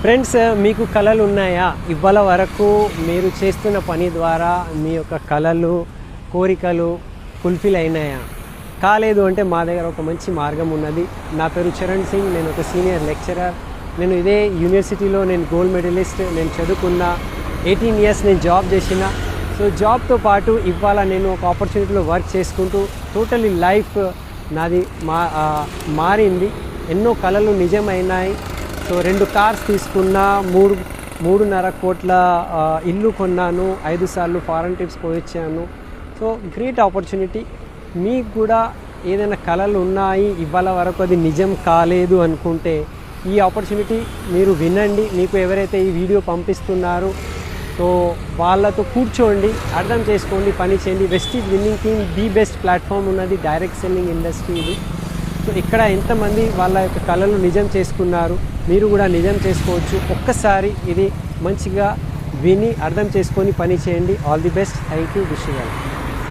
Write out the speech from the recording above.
Friends, మీకు కళలు ఉన్నాయా? ఇవాళ వరకు మీరు చేస్తున్న పని ద్వారా మీ యొక్క కళలు, కోరికలు ఫుల్ఫిల్ అయినాయా? కాలేదు అంటే మా దగ్గర ఒక మంచి మార్గం ఉన్నది. నా పేరు చరణ్ సింగ్, నేను ఒక సీనియర్ లెక్చరర్. నేను ఇదే యూనివర్సిటీలో నేను గోల్డ్ మెడలిస్ట్. నేను చదువుకున్న 18 ఇయర్స్ నేను జాబ్ చేసిన. సో జాబ్తో పాటు ఇవాళ నేను ఒక ఆపర్చునిటీలో వర్క్ చేసుకుంటూ టోటలీ లైఫ్ నాది మారింది. ఎన్నో కళలు నిజమైనాయి. సో 2 కార్స్ తీసుకున్నా, 3.5 కోట్ల ఇల్లు కొన్నాను, 5 సార్లు ఫారెన్ ట్రిప్స్ పోయొచ్చాను. So great opportunity. మీకు కూడా ఏదైనా కళలు ఉన్నాయి, ఇవాళ వరకు అది నిజం కాలేదు అనుకుంటే ఈ ఆపర్చునిటీ మీరు వినండి. మీకు ఎవరైతే ఈ వీడియో పంపిస్తున్నారో సో వాళ్ళతో కూర్చోండి, అర్థం చేసుకోండి, పని చేయండి. Vestige winning team the best platform ఉన్నది, డైరెక్ట్ సెల్లింగ్ ఇండస్ట్రీ ఇది. సో ఇక్కడ ఎంతమంది వాళ్ళ యొక్క కళలు నిజం చేసుకున్నారు, మీరు కూడా నిజం చేసుకోవచ్చు. ఒక్కసారి ఇది మంచిగా విని అర్థం చేసుకొని పని చేయండి. All the best. Thank you. Wish you.